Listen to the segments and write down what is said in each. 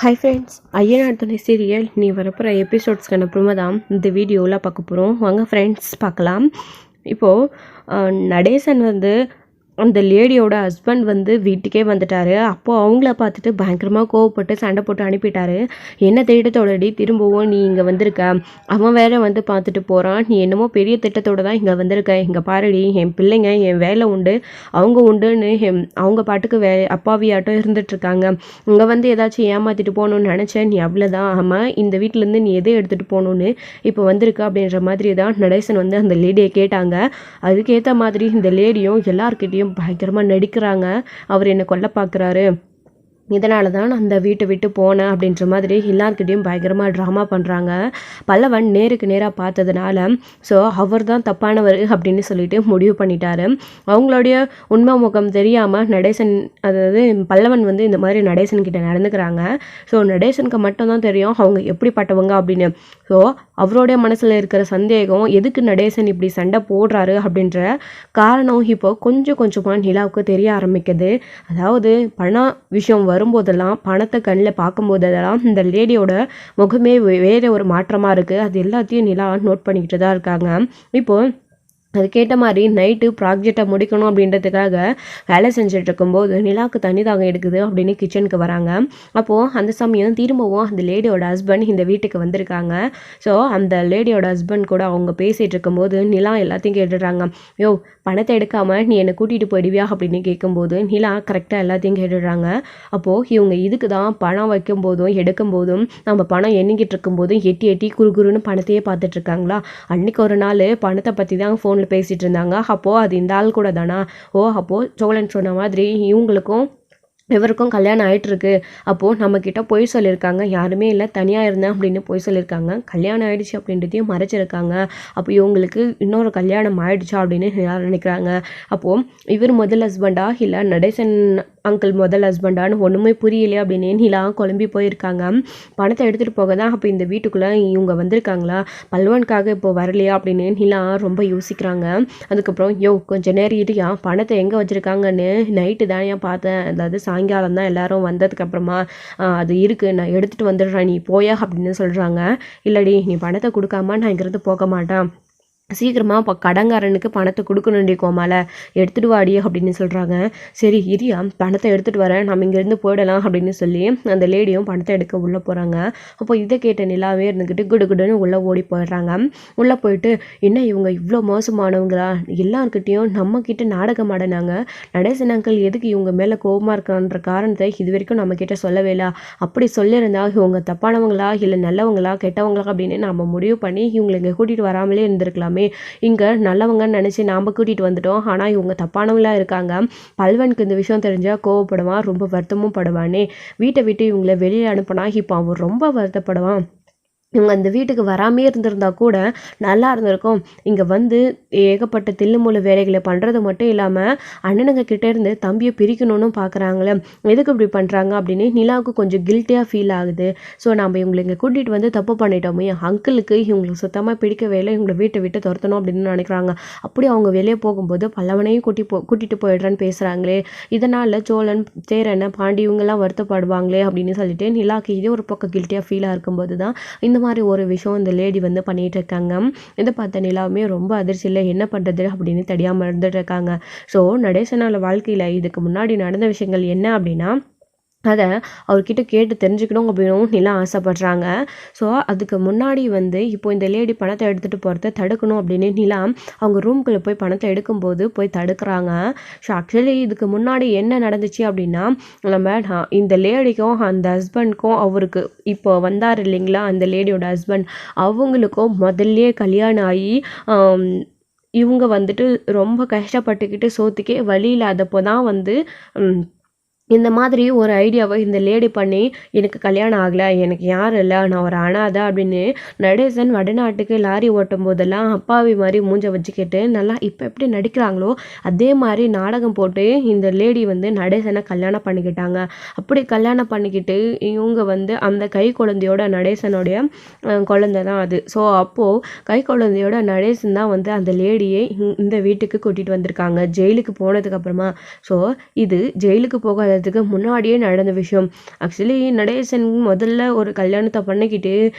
Hi friends, Ayyanar துணை serial நீ வரப்போகிற எபிசோட்ஸ்க்கான அப்புறமா தான் இந்த வீடியோவில் பார்க்க போகிறோம். வாங்க ஃப்ரெண்ட்ஸ் பார்க்கலாம். இப்போது நடேசன் அந்த லேடியோட ஹஸ்பண்ட் வீட்டுக்கே வந்துட்டார். அப்போது அவங்கள பார்த்துட்டு பயங்கரமாக கோவப்பட்டு சண்டை போட்டு அனுப்பிட்டாரு. என்ன திட்டத்தோடடி திரும்பவும் நீ இங்கே வந்திருக்க? அவன் வேற பார்த்துட்டு போகிறான். நீ என்னமோ பெரிய திட்டத்தோடு தான் இங்கே வந்திருக்க. இங்கே பாருடி, என் பிள்ளைங்க என் வேலை உண்டு அவங்க உண்டுன்னு அவங்க பாட்டுக்கு அப்பாவியாட்டம் இருந்துகிட்ருக்காங்க. இங்கே ஏதாச்சும் ஏமாற்றிட்டு போகணுன்னு நினச்சேன். நீ அவ்வளோதான். ஆமாம், இந்த வீட்டிலேருந்து நீ எதை எடுத்துகிட்டு போகணுன்னு இப்போ வந்திருக்க அப்படின்ற மாதிரி தான் நடேசன் அந்த லேடியை கேட்டாங்க. அதுக்கேற்ற மாதிரி இந்த லேடியும் எல்லார்கிட்டையும் பயங்கரமாக நடிக்கிறாங்க. அவர் என்னை கொல்ல பார்க்குறாரு, இதனால தான் நான் அந்த வீட்டை விட்டு போனேன் அப்படின்ற மாதிரி எல்லார்கிட்டையும் பயங்கரமாக ட்ராமா பண்ணுறாங்க. பல்லவன் நேருக்கு நேராக பார்த்ததுனால ஸோ அவர் தான் தப்பானவர் அப்படின்னு சொல்லிட்டு முடிவு பண்ணிட்டாரு. அவங்களுடைய உண்மை முகம் தெரியாமல் நடேசன், அதாவது பல்லவன் இந்த மாதிரி நடேசன்கிட்ட நடந்துக்கிறாங்க. ஸோ நடேசனுக்கு மட்டும்தான் தெரியும் அவங்க எப்படிப்பட்டவங்க அப்படின்னு. ஸோ அவருடைய மனசில் இருக்கிற சந்தேகம், எதுக்கு நடேசன் இப்படி சண்டை போடுறாரு அப்படின்ற காரணம் இப்போ கொஞ்சம் கொஞ்சமாக நிலாவுக்கு தெரிய ஆரம்பிக்குது. அதாவது பண விஷயம் வரும்போதெல்லாம், பணத்தை கண்ணில் பார்க்கும்போதெல்லாம் இந்த லேடியோட முகமே வேறு ஒரு மாற்றமாக இருக்குது. அது எல்லாத்தையும் நிலா நோட் பண்ணிக்கிட்டு தான் இருக்காங்க. இப்போது அதுக்கேற்ற மாதிரி நைட்டு ப்ராஜெக்டை முடிக்கணும் அப்படின்றதுக்காக வேலை செஞ்சுட்டு இருக்கும்போது நிலாவுக்கு தண்ணி தாகம் எடுக்குது அப்படின்னு கிச்சனுக்கு வராங்க. அப்போது அந்த சமயம் திரும்பவும் அந்த லேடியோட ஹஸ்பண்ட் இந்த வீட்டுக்கு வந்திருக்காங்க. ஸோ அந்த லேடியோட ஹஸ்பண்ட் கூட அவங்க பேசிகிட்டு இருக்கும்போது நிலா எல்லாத்தையும் கேட்டுடுறாங்க. யோ, பணத்தை எடுக்காமல் நீ என்னை கூட்டிகிட்டு போயிடுவியா அப்படின்னு கேட்கும்போது நிலா கரெக்டாக எல்லாத்தையும் கேட்டுடுறாங்க. அப்போது இவங்க இதுக்கு தான் பணம் வைக்கும்போதும் எடுக்கும்போதும் நம்ம பணம் எண்ணிக்கிட்டு இருக்கும்போதும் எட்டி எட்டி குறுகுறுன்னு பணத்தையே பார்த்துட்ருக்காங்களா? அன்றைக்கி ஒரு நாள் பணத்தை பற்றி தான் ஃபோனில் பேசிகிட்டு இருந்தாங்க. அப்போது அது இந்த ஆள் கூட தானா? அப்போது சோழன் சொன்ன மாதிரி இவருக்கும் கல்யாணம் ஆகிட்டுருக்கு. அப்போது நம்மக்கிட்ட பொய் சொல்லியிருக்காங்க. யாருமே இல்லை, தனியாக இருந்தேன் அப்படின்னு பொய் சொல்லியிருக்காங்க. கல்யாணம் ஆகிடுச்சு அப்படின்றதையும் மறைச்சிருக்காங்க. அப்போ இவங்களுக்கு இன்னொரு கல்யாணம் ஆகிடுச்சா அப்படின்னு எல்லாரும் நினைக்கிறாங்க. அப்போது இவர் முதல் ஹஸ்பண்டா இல்லை நடேசன் அங்கிள் முதல் ஹஸ்பண்டான்னு ஒன்றுமே புரியலையே அப்படின்னு நிலா குழம்பி போயிருக்காங்க. பணத்தை எடுத்துகிட்டு போக தான் அப்போ இந்த வீட்டுக்குள்ளே இவங்க வந்திருக்காங்களா? பல்வனுக்காக இப்போ வரலையா அப்படின்னு நிலா ரொம்ப யோசிக்கிறாங்க. அதுக்கப்புறம் கொஞ்சம் நேரம் இடியா, பணத்தை எங்கே வச்சுருக்காங்கன்னு நைட்டு தானே பார்த்தேன், அதாவது சாயங்காலம் தான் எல்லாரும் வந்ததுக்கப்புறமா அது இருக்குது, நான் எடுத்துகிட்டு வந்துடுறேன், நீ போயா அப்படின்னு சொல்கிறாங்க. இல்லடி, நீ பணத்தை கொடுக்காம நான் இங்கேருந்து போக மாட்டேன், சீக்கிரமாக இப்போ கடங்காரனுக்கு பணத்தை கொடுக்கணுண்டி கோமால, எடுத்துகிட்டு வாடி அப்படின்னு சொல்கிறாங்க. சரி இரியா, பணத்தை எடுத்துகிட்டு வரேன், நம்ம இங்கேருந்து போயிடலாம் அப்படின்னு சொல்லி அந்த லேடியும் பணத்தை எடுக்க உள்ளே போகிறாங்க. அப்போ இதை கேட்ட நிலாவே இருந்துக்கிட்டு குடுன்னு உள்ளே ஓடி போயிடுறாங்க. உள்ளே போயிட்டு, என்ன இவங்க இவ்வளோ மோசமானவங்களா? எல்லாருக்கிட்டேயும் நம்மக்கிட்ட நாடகம் ஆடினாங்க. நடேசன் அங்கிள் எதுக்கு இவங்க மேலே கோபமாக இருக்கான்ற காரணத்தை இது வரைக்கும் நம்மக்கிட்ட சொல்லவே இல்லை. அப்படி சொல்லியிருந்தா இவங்க தப்பானவங்களா இல்லை நல்லவங்களா கெட்டவங்களா அப்படின்னு நம்ம முடிவு பண்ணி இவங்களை இங்கே கூட்டிகிட்டு வராமலே இருந்திருக்கலாமே. இங்கே நல்லவங்கன்னு நினச்சி நாம் கூட்டிகிட்டு வந்துட்டோம். ஆனால் இவங்க தப்பானவங்களாக இருக்காங்க. பல்வனுக்கு இந்த விஷயம் தெரிஞ்சால் கோவப்படுவான், ரொம்ப வருத்தமும் படுவானே. வீட்டை விட்டு இவங்களை வெளியே அனுப்பினா இப்போ அவன் ரொம்ப வருத்தப்படுவான். இவங்க அந்த வீட்டுக்கு வராமே இருந்திருந்தா கூட நல்லா இருந்திருக்கும். இங்கே ஏகப்பட்ட தில்லுமுள்ளு வேலைகளை பண்ணுறது மட்டும் இல்லாமல் அண்ணனுங்க கிட்டேருந்து தம்பியை பிரிக்கணும்னு பார்க்குறாங்களே, எதுக்கு இப்படி பண்ணுறாங்க அப்படின்னு நிலாவுக்கு கொஞ்சம் கில்ட்டியாக ஃபீல் ஆகுது. ஸோ நம்ம இவங்களை இங்கே கூட்டிகிட்டு தப்பு பண்ணிட்டோமே, அங்கிளுக்கு இவங்களுக்கு சுத்தமாக பிடிக்கவே இல்லை, இவங்களை வீட்டை விட்டு துரத்தணும் அப்படின்னு நினைக்கிறாங்க. அப்படி அவங்க வெளியே போகும்போது பல்லவனையும் கூட்டிகிட்டு போயிடுறான்னு பேசுகிறாங்களே, இதனால் சோழன், சேரன், பாண்டி இவங்கெல்லாம் வருத்தப்படுவாங்களே அப்படின்னு சொல்லிட்டு நிலாவுக்கு இதே ஒரு பக்கம் கில்ட்டியாக ஃபீலாக இருக்கும்போது தான் இந்த மாதிரி ஒரு விஷயம் இந்த லேடி பண்ணிட்டு இருக்காங்க. இதை பார்த்த நிலாவுமே ரொம்ப அதிர்ச்சியில் என்ன பண்ணுறது அப்படின்னு தெரியாமல் இருந்துட்டு இருக்காங்க. ஸோ நடேசனால வாழ்க்கையில் இதுக்கு முன்னாடி நடந்த விஷயங்கள் என்ன அப்படின்னா அதை அவர்கிட்ட கேட்டு தெரிஞ்சுக்கணும் அப்படின்னும் நிலா ஆசைப்படுறாங்க. ஸோ அதுக்கு முன்னாடி இப்போ இந்த லேடி பணத்தை எடுத்துகிட்டு போகிறத தடுக்கணும் அப்படின்னு நிலா அவங்க ரூம்குள்ளே போய் பணத்தை எடுக்கும்போது போய் தடுக்கிறாங்க. ஸோ ஆக்சுவலி இதுக்கு முன்னாடி என்ன நடந்துச்சு அப்படின்னா, நம்ம இந்த லேடிக்கும் அந்த ஹஸ்பண்ட்க்கும் அவருக்கு இப்போ வந்தார் இல்லைங்களா அந்த லேடியோட ஹஸ்பண்ட், அவங்களுக்கும் முதல்ல கல்யாணம் ஆகி இவங்க ரொம்ப கஷ்டப்பட்டுக்கிட்டு சோத்துக்கே வழி இல்லாதப்போ தான் இந்த மாதிரி ஒரு ஐடியாவை இந்த லேடி பண்ணி, எனக்கு கல்யாணம் ஆகலை, எனக்கு யாரும் இல்லை, நான் ஒரு அனாதை அப்படின்னு நடேசன் வடநாட்டுக்கு லாரி ஓட்டும் போதெல்லாம் அப்பாவி மாதிரி மூஞ்ச வச்சுக்கிட்டு நல்லா இப்போ எப்படி நடிக்கிறாங்களோ அதே மாதிரி நாடகம் போட்டு இந்த லேடி நடேசனை கல்யாணம் பண்ணிக்கிட்டாங்க. அப்படி கல்யாணம் பண்ணிக்கிட்டு இவங்க அந்த கை குழந்தையோட நடேசனுடைய குழந்தை தான் அது. ஸோ அப்போது கை குழந்தையோட நடேசன் தான் அந்த லேடியை இந்த வீட்டுக்கு கூட்டிகிட்டு வந்திருக்காங்க ஜெயிலுக்கு போனதுக்கப்புறமா. ஸோ இது ஜெயிலுக்கு போகாத கல்யாணத்துக்கு முன்னாடியே நடந்த விஷயம். ஆக்சுவலி நடேசன் முதல்ல ஒரு கல்யாணத்தை பண்ணிக்கிட்டு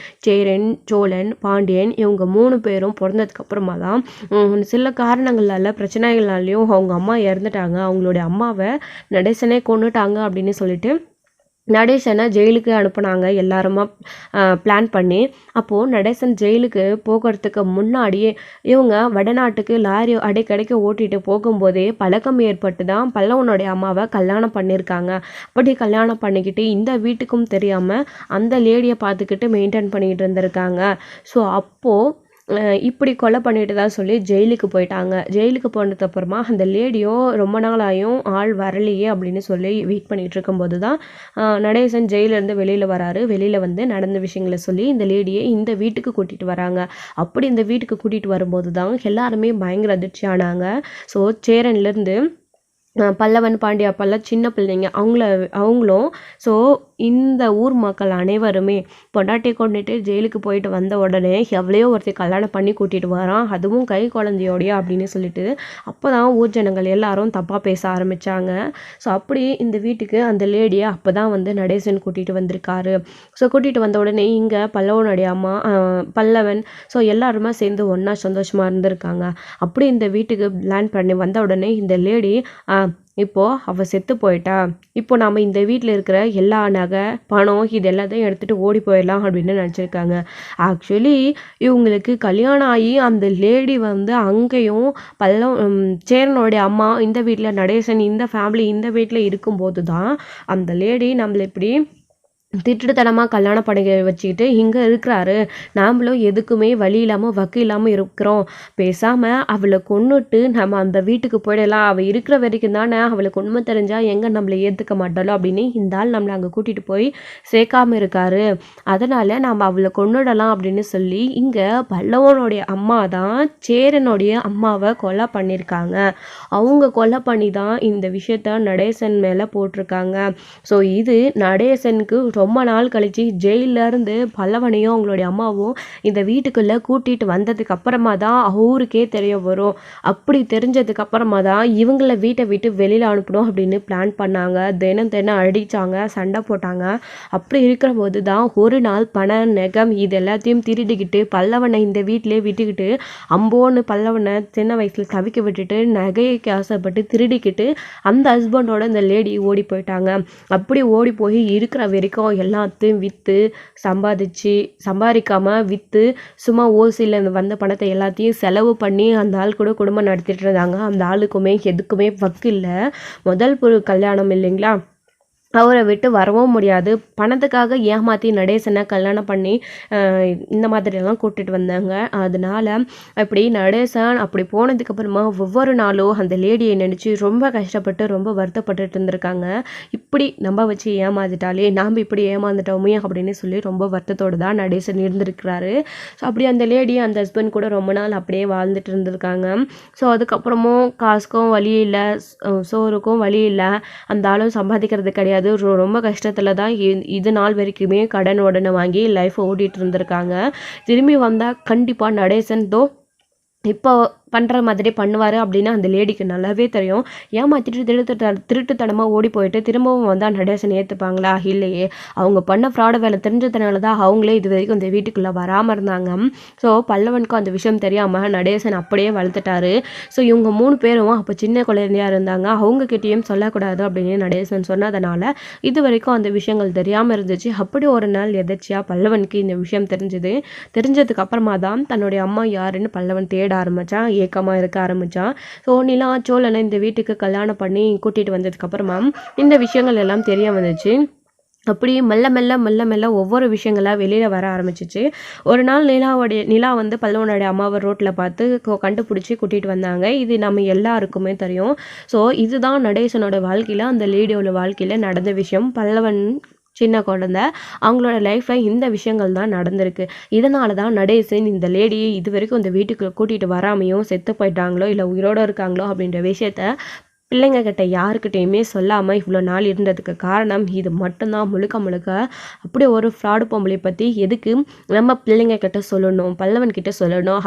சேரன், சோழன், பாண்டியன் இவங்க 3 பேரும் பொறந்ததுக்கு அப்புறமா தான் சில காரணங்களால பிரச்சனைகளாலையும் அவங்க அம்மா இறந்துட்டாங்க. அவங்களுடைய அம்மாவை நடேசனே கொன்னுட்டாங்க அப்படின்னு சொல்லிட்டு நடேசனை ஜெயிலுக்கு அனுப்புனாங்க எல்லாருமா பிளான் பண்ணி. அப்போது நடேசன் ஜெயிலுக்கு போகிறதுக்கு முன்னாடியே இவங்க வடநாட்டுக்கு லாரி அடைக்கடைக்கு ஓட்டிகிட்டு போகும்போதே பழக்கம் ஏற்பட்டு தான் பல்லவனுடைய அம்மாவை கல்யாணம் பண்ணியிருக்காங்க. அப்படி கல்யாணம் பண்ணிக்கிட்டு இந்த வீட்டுக்கும் தெரியாமல் அந்த லேடியை பார்த்துக்கிட்டு மெயின்டைன் பண்ணிக்கிட்டு இருந்திருக்காங்க. ஸோ அப்போது இப்படி கொலை பண்ணிட்டு தான் சொல்லி ஜெயிலுக்கு போயிட்டாங்க. ஜெயிலுக்கு போனதுக்கப்புறமா அந்த லேடியும் ரொம்ப நாளாயும் ஆள் வரலையே அப்படின்னு சொல்லி வெயிட் பண்ணிகிட்டு இருக்கும்போது தான் நடேசன் ஜெயிலேருந்து வெளியில் வராரு. வெளியில் வந்து நடந்த விஷயங்களை சொல்லி இந்த லேடியை இந்த வீட்டுக்கு கூட்டிகிட்டு வராங்க. அப்படி இந்த வீட்டுக்கு கூட்டிகிட்டு வரும்போது தான் எல்லாருமே பயங்கர அதிர்ச்சி ஆனாங்க. ஸோ சேரன்லேருந்து பல்லவன், பாண்டியா அப்பெல்லாம் சின்ன பிள்ளைங்க அவங்களும். ஸோ இந்த ஊர் மக்கள் அனைவருமே பொண்டாட்டி கொண்டுட்டு ஜெயிலுக்கு போயிட்டு வந்த உடனே எவ்வளையோ ஒருத்தர் கல்யாணம் பண்ணி கூட்டிகிட்டு வரான், அதுவும் கை குழந்தையோடையா அப்படின்னு சொல்லிட்டு அப்போ தான் ஊர் ஜனங்கள் எல்லாரும் தப்பாக பேச ஆரம்பித்தாங்க. ஸோ அப்படி இந்த வீட்டுக்கு அந்த லேடியை அப்போ தான் வந்து நடேசன் கூட்டிகிட்டு வந்திருக்காரு. ஸோ கூட்டிகிட்டு வந்த உடனே இங்கே பல்லவனுடைய அம்மா பல்லவன் ஸோ எல்லாருமே சேர்ந்து ஒன்றா சந்தோஷமாக இருந்திருக்காங்க. அப்படி இந்த வீட்டுக்கு பிளான் பண்ணி வந்த உடனே இந்த லேடி இப்போது அவள் செத்து போயிட்டா, இப்போ நாம் இந்த வீட்டில் இருக்கிற எல்லா நகை பணம் இது எல்லாத்தையும் எடுத்துகிட்டு ஓடி போயிடலாம் அப்படின்னு நினச்சிருக்காங்க. ஆக்சுவலி இவங்களுக்கு கல்யாணம் ஆகி அந்த லேடி வந்து அங்கேயும் சேரனுடைய அம்மா இந்த வீட்டில் நடேசன் இந்த ஃபேமிலி இந்த வீட்டில் இருக்கும்போது தான் அந்த லேடி நம்மளை இப்படி திட்டுத்தனமாக கல்யாணம் பண்ணி வச்சுக்கிட்டு இங்கே இருக்கிறாரு, நாமளும் எதுக்குமே வழி இல்லாமல் வக்கு இல்லாமல் இருக்கிறோம், பேசாமல் அவளை கொன்னுட்டு நம்ம அந்த வீட்டுக்கு போயிடலாம், அவள் இருக்கிற வரைக்கும் தானே, அவளுக்கு உண்மை தெரிஞ்சால் எங்கே நம்மளை ஏற்றுக்க மாட்டாளோ அப்படின்னு இந்த ஆள் நம்மளை அங்கே கூட்டிகிட்டு போய் சேர்க்காமல் இருக்காரு, அதனால் நம்ம அவளை கொன்னுடலாம் அப்படின்னு சொல்லி இங்கே பல்லவனுடைய அம்மா தான் சேரனுடைய அம்மாவை கொலை பண்ணியிருக்காங்க. அவங்க கொலை பண்ணி தான் இந்த விஷயத்த நடேசன் மேலே போட்டிருக்காங்க. ஸோ இது நடேசனுக்கு ரொம்ப நாள் கழிச்சு ஜெயிலேருந்து பல்லவனையும் அவங்களுடைய அம்மாவும் இந்த வீட்டுக்குள்ளே கூட்டிகிட்டு வந்ததுக்கு அப்புறமா தான் ஊருக்கே தெரிய வரும். அப்படி தெரிஞ்சதுக்கு அப்புறமா தான் இவங்களை வீட்டை விட்டு வெளியில் அனுப்பணும் அப்படின்னு பிளான் பண்ணாங்க. தினம் அடித்தாங்க, சண்டை போட்டாங்க. அப்படி இருக்கிற போது தான் ஒரு நாள் பணம் நெகம் இது எல்லாத்தையும் திருடிக்கிட்டு பல்லவனை இந்த வீட்டிலே விட்டுக்கிட்டு அம்போன்னு பல்லவனை சின்ன வயசில் தவிக்க விட்டுட்டு நகைக்கு ஆசைப்பட்டு திருடிக்கிட்டு அந்த ஹஸ்பண்டோட இந்த லேடி ஓடி போயிட்டாங்க. அப்படி ஓடி போய் இருக்கிற வரைக்கும் எல்லாத்தையும் விற்று சம்பாதிக்காமல் விற்று சும்மா ஓசியில் வந்த பணத்தை எல்லாத்தையும் செலவு பண்ணி அந்த ஆள் கூட குடும்பம் நடத்திட்டு இருந்தாங்க. அந்த ஆளுக்குமே எதுக்குமே வக்கு இல்லை. முதல் கல்யாணம் இல்லைங்களா, அவரை விட்டு வரவும் முடியாது. பணத்துக்காக ஏமாற்றி நடேசனை கல்யாணம் பண்ணி இந்த மாதிரியெல்லாம் கூட்டிகிட்டு வந்தாங்க. அதனால் அப்படி நடேசன் அப்படி போனதுக்கப்புறமா ஒவ்வொரு நாளும் அந்த லேடியை நினச்சி ரொம்ப கஷ்டப்பட்டு ரொம்ப வருத்தப்பட்டுட்டு இருந்திருக்காங்க. இப்படி நம்ம வச்சு ஏமாந்துட்டாலே நாம் இப்படி ஏமாந்துட்டோமே அப்படின்னு சொல்லி ரொம்ப வருத்தத்தோடு தான் நடேசன் இருந்திருக்கிறாரு. ஸோ அப்படி அந்த லேடி அந்த ஹஸ்பண்ட் கூட ரொம்ப நாள் அப்படியே வாழ்ந்துட்டு இருந்திருக்காங்க. ஸோ அதுக்கப்புறமும் காசுக்கும் வழி இல்லை, சோறுக்கும் வழி இல்லை, அந்த ஆளும் சம்பாதிக்கிறது கிடையாது. ரொம்ப கஷ்டத்தில் தான் இது நாள் வரைக்குமே கடன் உடனே வாங்கி லைஃப் ஓடிட்டு இருந்திருக்காங்க. திரும்பி வந்தால் கண்டிப்பாக நடேசன் இப்போ பண்ணுற மாதிரி பண்ணுவார் அப்படின்னு அந்த லேடிக்கு நல்லாவே தெரியும். ஏமாற்றிட்டு திருட்டுத்தனமாக ஓடி போயிட்டு திரும்பவும் வந்தால் நடேசன் ஏற்றுப்பாங்களா? இல்லையே. அவங்க பண்ண ஃப்ராடு வேலை தெரிஞ்சதுனால தான் அவங்களே இது வரைக்கும் இந்த வீட்டுக்குள்ளே வராமல் இருந்தாங்க. ஸோ பல்லவனுக்கும் அந்த விஷயம் தெரியாமல் நடேசன் அப்படியே வளர்த்துட்டாரு. ஸோ இவங்க 3 பேரும் அப்போ சின்ன குழந்தையாக இருந்தாங்க, அவங்கக்கிட்டேயும் சொல்லக்கூடாது அப்படின்னு நடேசன் சொன்னதுனால இது வரைக்கும் அந்த விஷயங்கள் தெரியாமல் இருந்துச்சு. அப்படி ஒரு நாள் எதாச்சியாக பல்லவனுக்கு இந்த விஷயம் தெரிஞ்சதுக்கு அப்புறமா தான் தன்னுடைய அம்மா யாருன்னு பல்லவன் தேட ஆரம்பித்தான், ஏக்கமாக இருக்க ஆரம்பித்தான். ஸோ நிலா சோழனை இந்த வீட்டுக்கு கல்யாணம் பண்ணி கூட்டிகிட்டு வந்ததுக்கப்புறமா இந்த விஷயங்கள் எல்லாம் தெரிய வந்துச்சு. அப்படி மெல்ல ஒவ்வொரு விஷயங்களாக வெளியில் வர ஆரம்பிச்சிச்சு. ஒரு நாள் நிலா வந்து பல்லவனுடைய அம்மாவை ரோட்டில் பார்த்து கண்டுபிடிச்சி கூட்டிகிட்டு வந்தாங்க. இது நம்ம எல்லாருக்குமே தெரியும். ஸோ இதுதான் நடேசனோட வாழ்க்கையில் அந்த லேடியோட வாழ்க்கையில் நடந்த விஷயம். பல்லவன் சின்ன குழந்தை, அவங்களோட லைஃப்பில் இந்த விஷயங்கள் தான் நடந்திருக்கு. இதனால தான் நடேசன் இந்த லேடியை இது வரைக்கும் இந்த வீட்டுக்கு கூட்டிகிட்டு வராமையும் செத்து போயிட்டாங்களோ இல்லை உயிரோடு இருக்காங்களோ அப்படின்ற விஷயத்த பிள்ளைங்க கிட்ட யாருக்கிட்டேயுமே சொல்லாமல் இவ்வளோ நாள் இருந்ததுக்கு காரணம் இது மட்டும்தான். முழுக்க முழுக்க அப்படி ஒரு ஃப்ராடு பொம்பளை பற்றி எதுக்கு நம்ம பிள்ளைங்க கிட்ட சொல்லணும், பல்லவன் கிட்ட சொல்லணும்.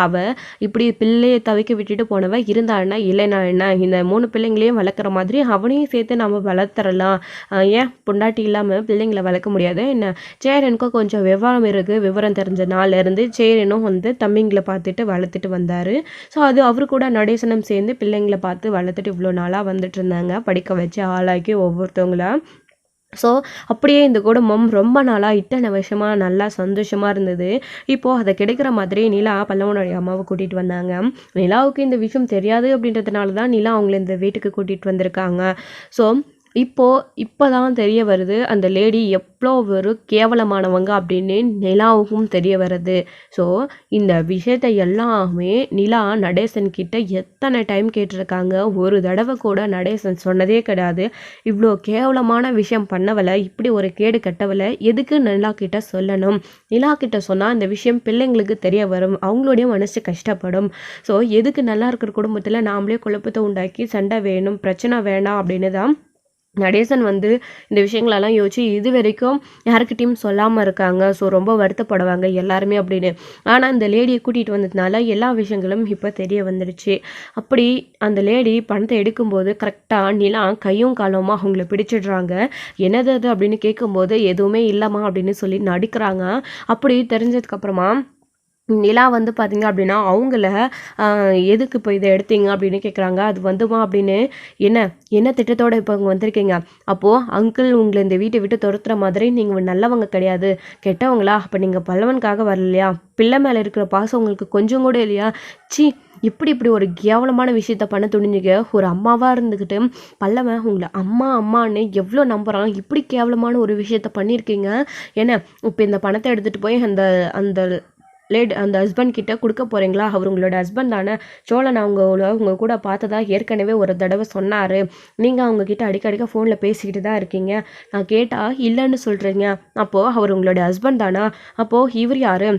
இப்படி பிள்ளையை தவிக்க விட்டுட்டு போனவ இருந்தான்னா இல்லைனா என்ன, இந்த 3 பிள்ளைங்களையும் வளர்க்குற மாதிரி அவனையும் சேர்த்து நம்ம வளர்த்துறலாம். ஏன் பொண்டாட்டி இல்லாமல் பிள்ளைங்களை வளர்க்க முடியாது என்ன? சேரனுக்கும் கொஞ்சம் விவரம் இருக்குது. விவரம் தெரிஞ்ச நாள்லேருந்து சேரனும் வந்து தம்பிங்களை பார்த்துட்டு வளர்த்துட்டு வந்தார். ஸோ அது அவரு கூட நடேசனும் சேர்ந்து பிள்ளைங்களை பார்த்து வளர்த்துட்டு இவ்வளோ நாளாக வந்துட்டு இருந்தாங்க, படிக்க வச்சு ஆளாக்கி ஒவ்வொருத்தவங்களா. ஸோ அப்படியே இந்த குடும்பம் ரொம்ப நாளாக இத்தனை வருஷமாக நல்லா சந்தோஷமாக இருந்தது. இப்போது அதை கிடைக்கிற மாதிரி நிலா பல்லவனுடைய அம்மாவை கூட்டிகிட்டு வந்தாங்க. நிலாவுக்கு இந்த விஷயம் தெரியாது அப்படின்றதுனால தான் நிலா அவங்கள இந்த வீட்டுக்கு கூட்டிகிட்டு வந்திருக்காங்க. ஸோ இப்போ தான் தெரிய வருது அந்த லேடி எவ்வளோ ஒரு கேவலமானவங்க அப்படின்னு நிலாவுக்கும் தெரிய வருது. ஸோ இந்த விஷயத்தை எல்லாமே நிலா நடேசன் கிட்ட எத்தனை டைம் கேட்டிருக்காங்க. ஒரு தடவை கூட நடேசன் சொன்னதே கிடையாது. இவ்வளோ கேவலமான விஷயம் பண்ணவலை, இப்படி ஒரு கேடு கட்டவலை எதுக்கு நிலா கிட்ட சொல்லணும்? நிலா கிட்ட சொன்னால் இந்த விஷயம் பிள்ளைங்களுக்கு தெரிய வரும், அவங்களுடைய மனசு கஷ்டப்படும். ஸோ எதுக்கு நல்லா இருக்கிற குடும்பத்தில் நாமளே குழப்பத்தை உண்டாக்கி சண்டை வேணும், பிரச்சனை வேணாம் அப்படின்னு தான் நடேசன் வந்து இந்த விஷயங்களெல்லாம் யோசிச்சு இது வரைக்கும் யாருக்கிட்டையும் சொல்லாமல் இருக்காங்க. ஸோ ரொம்ப வருத்தப்படுவாங்க எல்லாருமே அப்படின்னு. ஆனால் இந்த லேடியை கூட்டிகிட்டு வந்ததுனால எல்லா விஷயங்களும் இப்போ தெரிய வந்துடுச்சு. அப்படி அந்த லேடி பணத்தை எடுக்கும்போது கரெக்டாக நிலா கையும் காலமாக அவங்கள பிடிச்சிடுறாங்க. என்னது அது அப்படின்னு கேட்கும்போது எதுவுமே இல்லைம்மா அப்படின்னு சொல்லி நடிக்கிறாங்க. அப்படி தெரிஞ்சதுக்கப்புறமா நிலா வந்து பார்த்திங்க அப்படின்னா அவங்கள எதுக்கு இப்போ இதை எடுத்தீங்க அப்படின்னு கேட்குறாங்க. அது வந்துமா அப்படின்னு, என்ன திட்டத்தோடு இப்போ இங்கே வந்திருக்கீங்க? அப்போது அங்கிள் உங்களை இந்த வீட்டை விட்டு துரத்துற மாதிரி நீங்கள் நல்லவங்க கிடையாது, கெட்டவங்களா? அப்போ நீங்கள் பல்லவனுக்காக வரலையா? பிள்ளை மேலே இருக்கிற பாசம் உங்களுக்கு கொஞ்சம் கூட இல்லையா? சி, இப்படி ஒரு கேவலமான விஷயத்த பண்ண துணிஞ்சுக்க ஒரு அம்மாவாக இருந்துக்கிட்டு பல்லவன் உங்களை அம்மான்னு எவ்வளோ நம்புகிறான். இப்படி கேவலமான ஒரு விஷயத்த பண்ணியிருக்கீங்க. இப்போ இந்த பணத்தை எடுத்துகிட்டு போய் அந்த அந்த ஹஸ்பண்ட் கிட்ட கொடுக்க போகிறீங்களா? அவர் உங்களோட ஹஸ்பண்ட் தானே? சோழன் உங்க கூட பார்த்ததா ஏற்கனவே ஒரு தடவை சொன்னார். நீங்கள் அவங்கக்கிட்ட அடிக்கடிக்க ஃபோனில் பேசிக்கிட்டு தான் இருக்கீங்க. நான் கேட்டால் இல்லைன்னு சொல்கிறீங்க. அப்போது அவர் உங்களோட ஹஸ்பண்ட் தானா? அப்போது இவர் யார்?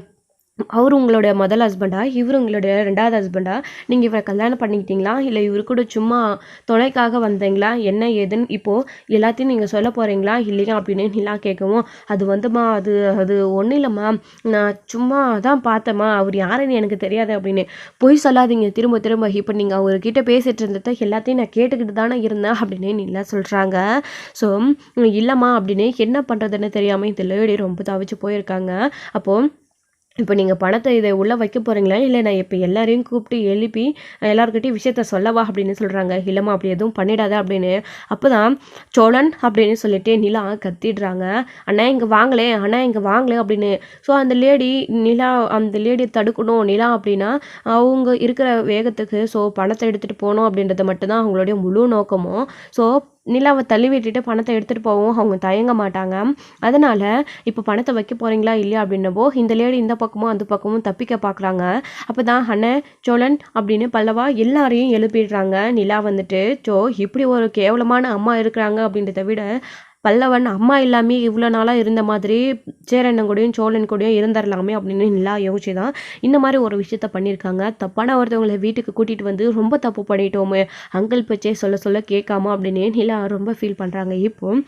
அவர் உங்களுடைய முதல் ஹஸ்பண்டா? இவர் உங்களுடைய 2வது ஹஸ்பண்டா? நீங்கள் இவரை கல்யாணம் பண்ணிக்கிட்டீங்களா? இல்லை இவரு கூட சும்மா துணைக்காக வந்தீங்களா? என்ன ஏதுன்னு இப்போது எல்லாத்தையும் நீங்கள் சொல்ல போகிறீங்களா இல்லையா அப்படின்னு நிலா கேட்கவும், அது வந்துமா அது ஒன்றும் இல்லைம்மா, நான் சும்மா தான் பார்த்தேம்மா, அவர் யாருன்னு எனக்கு தெரியாது அப்படின்னு. பொய் சொல்லாதீங்க திரும்ப திரும்ப. இப்போ நீங்கள் அவர்கிட்ட பேசிகிட்டு இருந்ததை எல்லாத்தையும் நான் கேட்டுக்கிட்டு தானே இருந்தேன் அப்படின்னு நிலா சொல்கிறாங்க. ஸோ இல்லைம்மா அப்படின்னு என்ன பண்ணுறதுன்னு தெரியாமல் இந்த லேடி ரொம்ப தவிச்சு போயிருக்காங்க. அப்போது இப்போ நீங்கள் பணத்தை இதை உள்ளே வைக்க போகிறீங்களா? இல்லை நான் இப்போ எல்லாரையும் கூப்பிட்டு எழுப்பி எல்லாருக்கிட்டையும் விஷயத்த சொல்லவா அப்படின்னு சொல்கிறாங்க. இல்லைம்மா அப்படி எதுவும் பண்ணிடாத அப்படின்னு. அப்போ தான் சோழன் அப்படின்னு சொல்லிட்டு நிலா கத்திடுறாங்க. அண்ணா இங்கே வாங்களே அப்படின்னு. ஸோ அந்த லேடியை தடுக்கணும் நிலா அப்படின்னா அவங்க இருக்கிற வேகத்துக்கு ஸோ பணத்தை எடுத்துகிட்டு போகணும் அப்படின்றத மட்டும்தான் அவங்களுடைய முழு நோக்கமும். ஸோ நிலாவை தள்ளி விட்டுட்டு பணத்தை எடுத்துகிட்டு போகவும் அவங்க தயங்க மாட்டாங்க. அதனால் இப்போ பணத்தை வைக்க போகிறீங்களா இல்லையா அப்படின்னப்போ இந்த லேடி இந்த பக்கமும் அந்த பக்கமும் தப்பிக்க பார்க்குறாங்க. அப்போ தான் அண்ணன் சோழன் அப்படின்னு பல்லவா எல்லாரையும் எழுப்பிடுறாங்க. நிலா வந்துட்டு இப்படி ஒரு கேவலமான அம்மா இருக்கிறாங்க அப்படின்றத விட பல்லவன் அம்மா இல்லாமே இவ்வளோ நாளாக இருந்த மாதிரி சேரன் கூடயும் சோழன் கூடயும் இருந்துடலாமே அப்படின்னு நிலா யோசிச்சு தான் இந்த மாதிரி ஒரு விஷயத்த பண்ணியிருக்காங்க. தப்பான ஒருத்தவங்களை வீட்டுக்கு கூட்டிகிட்டு வந்து ரொம்ப தப்பு பண்ணிட்டோமே, அங்கிள் பேச்சே சொல்ல கேட்காம அப்படின்னு நிலா ரொம்ப ஃபீல் பண்ணுறாங்க. இப்போ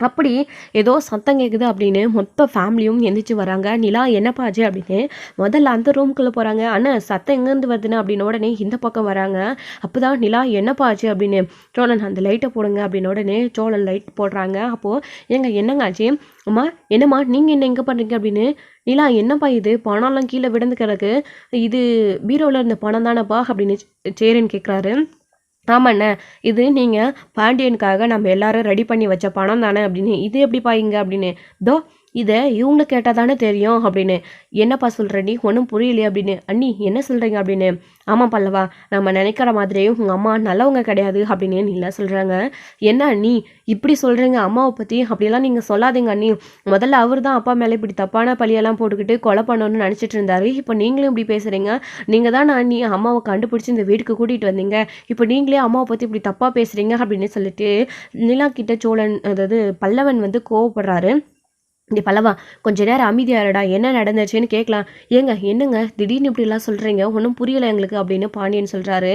அப்படி ஏதோ சத்தம் கேட்குது அப்படின்னு மொத்த ஃபேமிலியும் எந்திரிச்சு வராங்க. நிலா என்னப்பா ஆச்சு அப்படின்னு முதல்ல அந்த ரூம்குள்ளே போகிறாங்க. ஆனால் சத்தம் எங்கேருந்து வருதுன்னு அப்படின்னு உடனே இந்த பக்கம் வராங்க. அப்போ தான் நிலா என்னப்பா ஆச்சு அப்படின்னு, சோழன் அந்த லைட்டை போடுங்க அப்படின்னு உடனே சோழன் லைட் போடுறாங்க. அப்போது என்னங்க ஆச்சு? அம்மா என்னம்மா நீங்கள் என்ன எங்கே பண்ணுறீங்க அப்படின்னு. நிலா என்னப்பா இது பணம்லாம் கீழே விழுந்து கிடக்கு, இது பீரோவில் இருந்த பணம் தானப்பா அப்படின்னு சேரன் கேட்குறாரு. ஆமாண்ணே, இது நீங்கள் பாண்டியனுக்காக நம்ம எல்லாரும் ரெடி பண்ணி வச்ச பணம் தானே அப்படின்னு. இது எப்படிப்பா இங்கே அப்படின்னு. இதை இவங்க கேட்டால் தானே தெரியும் அப்படின்னு. என்னப்பா சொல்கிற நீ, ஒன்றும் புரியலையே அப்படின்னு. அண்ணி என்ன சொல்கிறீங்க அப்படின்னு. ஆமாம் பல்லவா, நம்ம நினைக்கிற மாதிரியே உங்கள் அம்மா நல்லவங்க கிடையாது அப்படின்னு நிலா சொல்கிறாங்க. என்ன அண்ணி இப்படி சொல்கிறீங்க அம்மாவை பற்றி? அப்படிலாம் நீங்கள் சொல்லாதீங்க அண்ணி. முதல்ல அவர் தான் அப்பா மேலே இப்படி தப்பான பழியெல்லாம் போட்டுக்கிட்டு கொலை பண்ணணும்னு நினச்சிட்டு இருந்தாரு. இப்போ நீங்களும் இப்படி பேசுகிறீங்க. நீங்கள் தான் அண்ணி அம்மாவை கண்டுபிடிச்சி இந்த வீட்டுக்கு கூட்டிகிட்டு வந்தீங்க. இப்போ நீங்களே அம்மாவை பற்றி இப்படி தப்பாக பேசுகிறீங்க அப்படின்னு சொல்லிட்டு நிலா கிட்ட சோழன், அதாவது பல்லவன் வந்து கோவப்படுறாரு. பல்லவா கொஞ்ச நேரம் அமைதியாருடா என்ன நடந்துச்சுன்னு கேட்கலாம். ஏங்க என்னங்க திடீர்னு இப்படிலாம் சொல்கிறீங்க ஒன்றும் புரியலை எங்களுக்கு அப்படின்னு பாண்டியன் சொல்கிறாரு.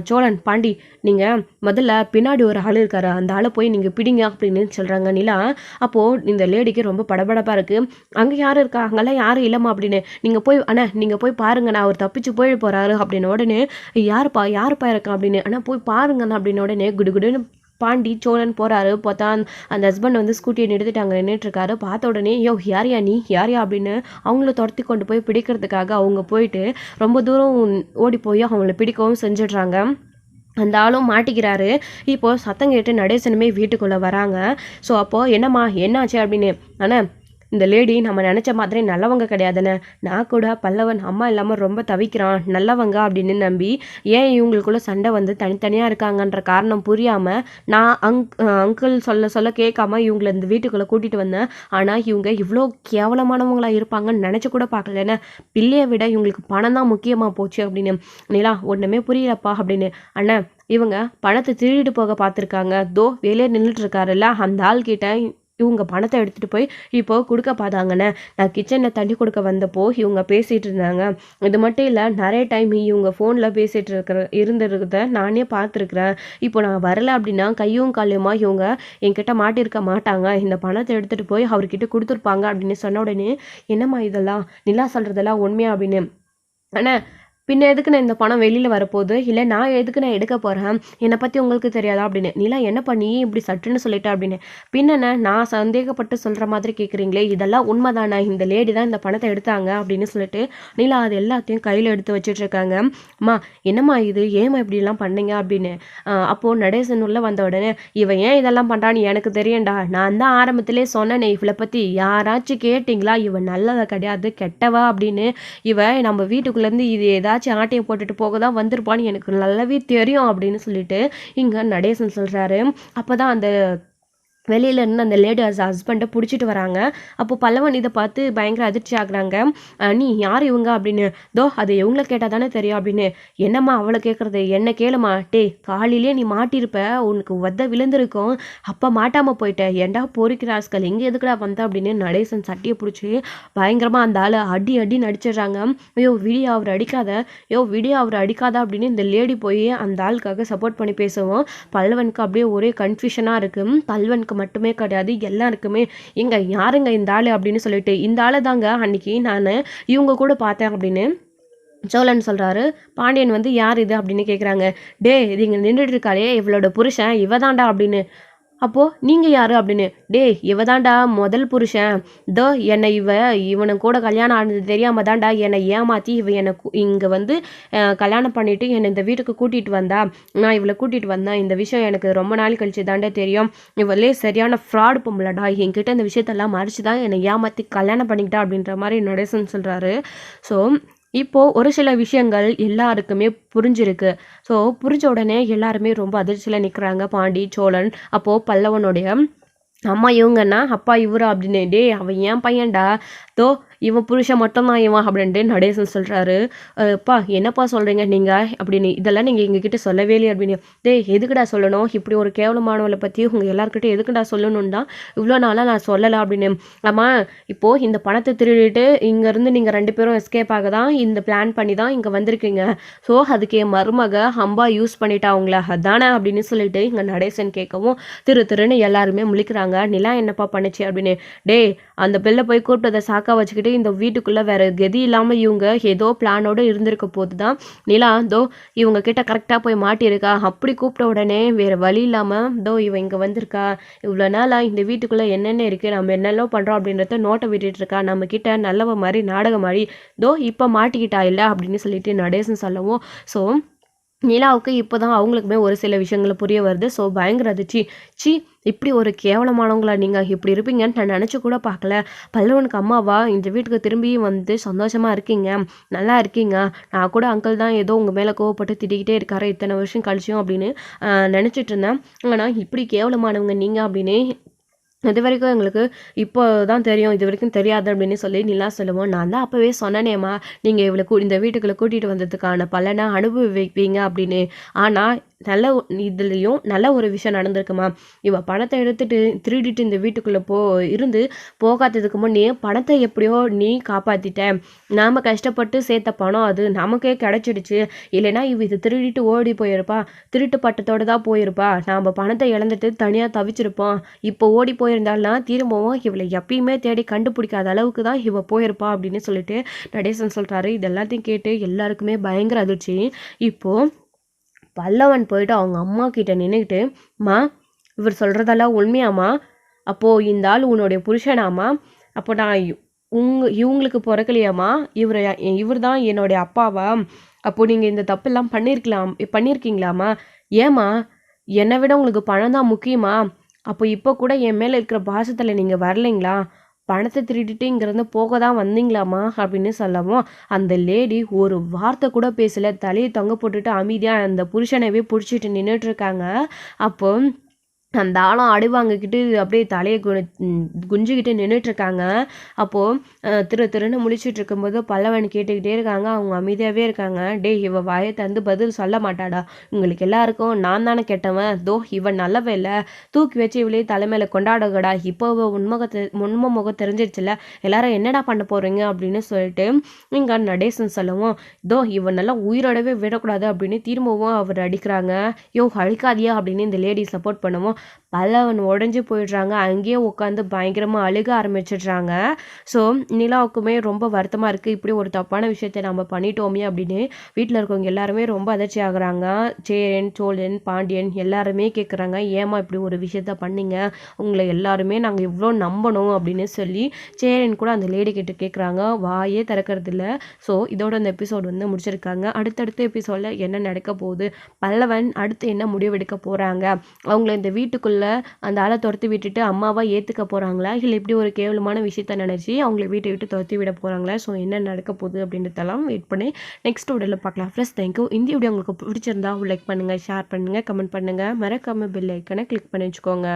சோழன் பாண்டி நீங்கள் முதல்ல பின்னாடி ஒரு ஆள் இருக்காரு அந்த ஆளை போய் நீங்கள் பிடிங்க அப்படின்னு சொல்கிறாங்க நிலா. அப்போது இந்த லேடிக்கு ரொம்ப படபடப்பாக இருக்குது. அங்கே யாரும் இருக்கா அங்கெல்லாம் யாரும் இல்லைம்மா அப்படின்னு. நீங்கள் போய் அண்ணா நீங்கள் போய் பாருங்கண்ணா அவர் தப்பிச்சு போய் போகிறாரு அப்படின்னு உடனே யாருப்பா இருக்கா அப்படின்னு ஆனால் போய் பாருங்கண்ணா அப்படின்னு உடனே குடுகுடுன்னு பாண்டி சோழன் போகிறாரு. பார்த்தா அந்த ஹஸ்பண்ட் வந்து ஸ்கூட்டியை நிறுத்திட்டு அங்கே நின்றுட்டுருக்காரு. பார்த்த உடனே யாரையா நீ யாரையா அப்படின்னு அவங்கள துரத்தி கொண்டு போய் பிடிக்கிறதுக்காக அவங்க போயிட்டு ரொம்ப தூரம் ஓடி போய் அவங்கள பிடிக்கவும் செஞ்சிடுறாங்க. அந்த ஆளும் மாட்டிக்கிறாரு. இப்போது சத்தம் கேட்டு நடேசனுமே வீட்டுக்குள்ளே வராங்க. ஸோ அப்போது என்னம்மா என்னாச்சு அப்படின்னு. ஆனால் இந்த லேடி நம்ம நினச்ச மாதிரி நல்லவங்க கிடையாதுன்னு. நான் கூட பல்லவன் அம்மா இல்லாமல் ரொம்ப தவிக்கிறான் நல்லவங்க அப்படின்னு நம்பி ஏன் இவங்களுக்குள்ள சண்டை வந்து தனித்தனியாக இருக்காங்கன்ற காரணம் புரியாமல் நான் அங்கிள் சொல்ல கேட்காம இவங்களை இந்த வீட்டுக்குள்ளே கூட்டிகிட்டு வந்தேன். ஆனால் இவங்க இவ்வளோ கேவலமானவங்களாக இருப்பாங்கன்னு நினச்சி கூட பார்க்கலன்னு. பிள்ளையை விட இவங்களுக்கு பணம் தான் முக்கியமாக போச்சு அப்படின்னு. நிலா ஒன்றுமே புரியலப்பா அப்படின்னு. அண்ணன் இவங்க பணத்தை திருடிட்டு போக பார்த்துருக்காங்க. வெளியே நின்றுட்டு இருக்காருல்ல அந்த ஆள் கிட்ட இவங்க பணத்தை எடுத்துகிட்டு போய் இப்போ கொடுக்க பார்த்தாங்கண்ணே. நான் கிச்சனில் தண்ணி கொடுக்க வந்தப்போ இவங்க பேசிகிட்டு இருந்தாங்க. இது மட்டும் இல்லை நிறைய டைம் இவங்க ஃபோனில் பேசிகிட்டு இருந்திருக்கிறத நானே பார்த்துருக்குறேன். இப்போ நான் வரலை அப்படின்னா கையும் காலையுமா இவங்க என்கிட்ட மாட்டியிருக்க மாட்டாங்க. இந்த பணத்தை எடுத்துகிட்டு போய் அவர்கிட்ட கொடுத்துருப்பாங்க அப்படின்னு சொன்ன உடனே என்னம்மா இதெல்லாம் நிலா சொல்கிறதெல்லாம் உண்மையா அப்படின்னு. ஆனால் பின்ன எதுக்கு நான் இந்த பணம் வெளியில் வரப்போகுது இல்லை நான் எதுக்கு நான் எடுக்க போகிறேன் என்னை பற்றி உங்களுக்கு தெரியாதா அப்படின்னு. நிலா என்ன பண்ணி இப்படி சட்டுன்னு சொல்லிட்டேன் அப்படின்னு. பின்னென்ன நான் சந்தேகப்பட்டு சொல்கிற மாதிரி கேட்குறீங்களே இதெல்லாம் உண்மைதானே இந்த லேடி தான் இந்த பணத்தை எடுத்தாங்க அப்படின்னு சொல்லிட்டு நிலா அது எல்லாத்தையும் கையில் எடுத்து வச்சுட்ருக்காங்க. அம்மா என்னம்மா இது ஏமா இப்படிலாம் பண்ணீங்க அப்படின்னு. அப்போது நடேசன் உள்ள வந்த உடனே இவன் ஏன் இதெல்லாம் பண்ணுறான்னு எனக்கு தெரியண்டா. நான் தான் ஆரம்பத்திலே சொன்னேனே இவளை பற்றி யாராச்சும் கேட்டிங்களா இவன் நல்லதை கிடையாது கெட்டவா அப்படின்னு. இவன் நம்ம வீட்டுக்குள்ளேருந்து இது ஏதாவது ஆட்டையை போட்டுட்டு போக தான் வந்திருப்பான்னு எனக்கு நல்லாவே தெரியும் அப்படின்னு சொல்லிட்டு இங்க நடேசன் சொல்றாரு. அப்பதான் அந்த வெளியில இருந்து அந்த லேடி ஹஸ்பண்டை பிடிச்சிட்டு வராங்க. அப்போ பல்லவன் இதை பார்த்து பயங்கர அதிர்ச்சி ஆகுறாங்க. நீ யார் இவங்க அப்படின்னு. அது இவங்கள கேட்டால் தானே தெரியும் அப்படின்னு. என்னம்மா அவளை கேட்குறது என்ன கேளுமா. காலையிலே நீ மாட்டியிருப்ப உனக்கு வத்த விழுந்திருக்கும் அப்போ மாட்டாமல் போயிட்ட ஏண்டா பொறிக்கிற ஆஸ்கள் எங்கே எதுக்குடா வந்த அப்படின்னு நடேசன் சட்டியை பிடிச்சி பயங்கரமாக அந்த ஆளை அடி நடிச்சிடுறாங்க. விடியா அவர் அடிக்காத விடியா அவர் அடிக்காத அப்படின்னு இந்த லேடி போய் அந்த ஆளுக்காக சப்போர்ட் பண்ணி பேசுவோம். பல்லவனுக்கு அப்படியே ஒரே கன்ஃபியூஷனாக இருக்குது. பல்லவனுக்கு மட்டுமே கிடையாது எல்லாருக்குமே இங்க யாருங்க இந்த ஆளு அப்படின்னு சொல்லிட்டு இந்த ஆளை தாங்க அன்னைக்கு நான் இவங்க கூட பார்த்தேன் அப்படின்னு சோழன் சொல்கிறாரு. பாண்டியன் வந்து யார் இது அப்படின்னு கேட்குறாங்க. இது இங்கே நின்றுட்டு இருக்காளே இவளோட புருஷன் இவதாண்டா அப்படின்னு. அப்போது நீங்கள் யார் அப்படின்னு. இவதாண்டா முதல் புருஷன். என்னை இவனை கூட கல்யாணம் ஆனது தெரியாமல் தாண்டா என்னை ஏமாற்றி என்னை இங்கே வந்து கல்யாணம் பண்ணிவிட்டு என்னை இந்த வீட்டுக்கு கூட்டிகிட்டு வந்தா. நான் இவளை கூட்டிகிட்டு வந்தேன். இந்த விஷயம் எனக்கு ரொம்ப நாள் கழிச்சு தாண்டா தெரியும். இவளே சரியான ஃப்ராடு பொம்பளடா என்கிட்ட இந்த விஷயத்தெல்லாம் மறைச்சி தான் என்னை ஏமாற்றி கல்யாணம் பண்ணிக்கிட்டா அப்படின்ற மாதிரி நடேசன் சொல்கிறாரு. ஸோ இப்போது ஒரு சில விஷயங்கள் எல்லாருக்குமே புரிஞ்சிருக்கு. ஸோ புரிஞ்ச உடனே எல்லாருமே ரொம்ப அதிர்ச்சியில் நிற்கிறாங்க. பாண்டி சோழன் அப்போது பல்லவனுடைய அம்மா இவங்கன்னா அப்பா இவரா அப்படின்னு. அவன் ஏன் பையன்டா இவன் புருஷன் மட்டும்தான் இவன் அப்படின்ட்டு நடேசன் சொல்கிறாரு. அப்பா என்னப்பா சொல்கிறீங்க நீங்கள் அப்படின்னு. இதெல்லாம் நீங்கள் எங்ககிட்ட சொல்லவே இல்லை அப்படின்னு. எதுக்குடா சொல்லணும் இப்படி ஒரு கேவலமானவளை பற்றி உங்கள் எல்லாருக்கிட்டே எதுக்குடா சொல்லணும் தான் இவ்வளோ நாளாக நான் சொல்லலை அப்படின்னு. ஆமாம் இப்போது இந்த பணத்தை திருடிட்டு இங்கேருந்து நீங்கள் 2 பேரும் எஸ்கேப் ஆக தான் இந்த பிளான் பண்ணி தான் இங்கே வந்திருக்கீங்க. ஸோ அதுக்கு என் மருமக அம்பா யூஸ் பண்ணிட்டா அவங்கள அதானே அப்படின்னு சொல்லிட்டு இங்கே நடேசன் கேட்கவும் திருன்னு எல்லாருமே முழிக்கிறாங்க. நிலா என்னப்பா பண்ணுச்சு அப்படின்னு. அந்த பிள்ளை போய் கூப்பிட்டதை சாக்கா வச்சுக்கிட்டு இந்த வீட்டுக்குள்ளே வேற கதி இல்லாமல் இவங்க ஏதோ பிளானோடு இருந்திருக்க போது தான் நிலா இவங்க கிட்ட கரெக்டாக போய் மாட்டியிருக்கா. அப்படி கூப்பிட்ட உடனே வேறு வழி இல்லாமல் இவன் இங்கே வந்திருக்கா. இவ்வளோ நாளாக இந்த வீட்டுக்குள்ளே என்னென்ன இருக்குது நம்ம என்னெல்லாம் பண்ணுறோம் அப்படின்றத நோட்டை விட்டுட்டு இருக்கா. நம்ம கிட்ட நல்லவ மாதிரி நாடகம் மாதிரி இப்போ மாட்டிக்கிட்டா இல்லை அப்படின்னு சொல்லிட்டு நடேசன் சொல்லவும். ஸோ நிலாவுக்கு இப்போ தான் அவங்களுக்குமே ஒரு சில விஷயங்களை புரிய வருது. ஸோ பயங்கர அதிர்ச்சி. இப்படி ஒரு கேவலமானவங்களா நீங்கள் இப்படி இருப்பீங்கன்னு நான் நினச்சி கூட பார்க்கல. பல்லவனுக்கு அம்மாவா இந்த வீட்டுக்கு திரும்பியும் வந்து சந்தோஷமாக இருக்கீங்க நல்லா இருக்கீங்க. நான் கூட அங்கிள் தான் ஏதோ உங்கள் மேலே கோவப்பட்டு திட்டிக்கிட்டே இருக்காரு இத்தனை வருஷம் கழிச்சும் அப்படின்னு நினச்சிட்டு இருந்தேன். ஆனால் இப்படி கேவலமானவங்க நீங்கள் அப்படின்னு இது வரைக்கும் எங்களுக்கு இப்போ தான் தெரியும் இது வரைக்கும் தெரியாது அப்படின்னு சொல்லி நிலா சொல்லுவோம். நான் தான் அப்போவே சொன்னேனேம்மா நீங்கள் இவளை இந்த வீட்டுக்குள்ளே கூட்டிகிட்டு வந்ததுக்கான பலனை அனுபவிப்பீங்க அப்படின்னு. ஆனால் இதுலேயும் நல்ல ஒரு விஷயம் நடந்திருக்குமா. இவ பணத்தை எடுத்துட்டு திருடிட்டு இந்த வீட்டுக்குள்ளே இருந்து போகாததுக்கு முன்னே பணத்தை எப்படியோ நீ காப்பாற்றிட்ட. நாம் கஷ்டப்பட்டு சேர்த்த பணம் அது நமக்கே கிடச்சிடுச்சு. இல்லைனா இவ இது திருடிட்டு ஓடி போயிருப்பா. திருட்டு பட்டத்தோடு தான் போயிருப்பா. நாம் பணத்தை இழந்துட்டு தனியாக தவிச்சிருப்போம். இப்போ ஓடி போயிருந்தாள்னா திரும்பவும் இவளை எப்பயுமே தேடி கண்டுபிடிக்காத அளவுக்கு தான் இவ போயிருப்பா அப்படின்னு சொல்லிட்டு நடேசன் சொல்கிறாரு. இது எல்லாத்தையும் கேட்டு எல்லாருக்குமே பயங்கர அதிர்ச்சி. இப்போது பல்லவன் போயிட்டு அவங்க அம்மா கிட்ட நின்றுக்கிட்டு, மா இவர் சொல்கிறதெல்லாம் உண்மையாம்மா? அப்போது இந்த ஆள் உன்னுடைய புருஷனாம்மா? அப்போ நான் இவங்களுக்கு பிறக்கலையாம்மா? இவர் தான் என்னுடைய அப்பாவா? அப்போது நீங்கள் இந்த தப்பெல்லாம் பண்ணியிருக்கீங்களாம்மா? ஏம்மா என்னை விட உங்களுக்கு பணம் தான் முக்கியமா? அப்போ இப்போ கூட என் மேலே இருக்கிற பாசத்தில் நீங்கள் வரலைங்களா? பணத்தை திருடிட்டு இங்கேருந்து போக தான் வந்தீங்களாம்மா அப்படின்னு சொல்லவும் அந்த லேடி ஒரு வார்த்தை கூட பேசலை. தலையை தொங்க போட்டுட்டு அமைதியாக அந்த புருஷனவே பிடிச்சிட்டு நின்றுட்டு இருக்காங்க. அப்போ அந்த ஆளும் அடி வாங்கிக்கிட்டு அப்படியே தலையை குஞ்சிக்கிட்டு நின்றுட்டுருக்காங்க. அப்போது திருன்னு முழிச்சிட்டு இருக்கும்போது பல்லவன் கேட்டுக்கிட்டே இருக்காங்க. அவங்க அமைதியாகவே இருக்காங்க. டேய் இவ வாயை தந்து பதில் சொல்ல மாட்டாடா. உங்களுக்கு எல்லாருக்கும் நான் தானே கெட்டவன். இவன் நல்லவே இல்லை. தூக்கி வச்சு இவளே தலைமையில கொண்டாடகடா. இப்போ உண்மை முகம் தெரிஞ்சிடுச்சுல. எல்லாரும் என்னடா பண்ண போகிறீங்க அப்படின்னு சொல்லிட்டு இங்கே நடேசன் சொல்லவும் இவன் நல்லா உயிரோடவே விடக்கூடாது அப்படின்னு திரும்பவும் அவர் அடிக்கிறாங்க. அழிக்காதியா அப்படின்னு இந்த லேடி சப்போர்ட் பண்ணுவோம். பல்லவன் உடஞ்சி போயிடுறாங்க. அங்கேயே உட்காந்து பயங்கரமாக அழுக ஆரம்பிச்சிடுறாங்க. ஸோ நிலாவுக்குமே ரொம்ப வருத்தமாக இருக்குது. இப்படி ஒரு தப்பான விஷயத்தை நம்ம பண்ணிட்டோமே அப்படின்னு வீட்டில் இருக்கவங்க எல்லாருமே ரொம்ப அதிர்ச்சி ஆகுறாங்க. சேரன், சோழன், பாண்டியன் எல்லாருமே கேட்குறாங்க, ஏமா இப்படி ஒரு விஷயத்த பண்ணீங்க? உங்களை எல்லாருமே நாங்கள் இவ்வளோ நம்பணும் அப்படின்னு சொல்லி சேரன் கூட அந்த லேடி கிட்ட கேட்குறாங்க. வாயே திறக்கிறது இல்லை. ஸோ இதோட அந்த எபிசோட் முடிச்சிருக்காங்க. அடுத்தடுத்த எபிசோடில் என்ன நடக்க போகுது, பல்லவன் அடுத்து என்ன முடிவெடுக்க போகிறாங்க, அவங்கள இந்த வீட்டுக்குள்ளே அந்த ஆளை துரத்தி விட்டுட்டு அம்மாவா ஏற்றுக்க போகிறாங்களா, இல்லை இப்படி ஒரு கேவலமான விஷயத்த நினச்சி அவங்கள வீட்டை விட்டு துரத்தி விட போகிறாங்களா? ஸோ என்ன நடக்க போகுது அப்படின்றதெல்லாம் வெயிட் பண்ணி நெக்ஸ்ட் வீடியோவில் பார்க்கலாம். Friends, thank you. இந்த வீடியோ உங்களுக்கு பிடிச்சிருந்தா லைக் பண்ணுங்கள், ஷேர் பண்ணுங்கள், கமெண்ட் பண்ணுங்கள். மறக்காமல் பெல் ஐக்கனை கிளிக் பண்ணி வச்சுக்கோங்க.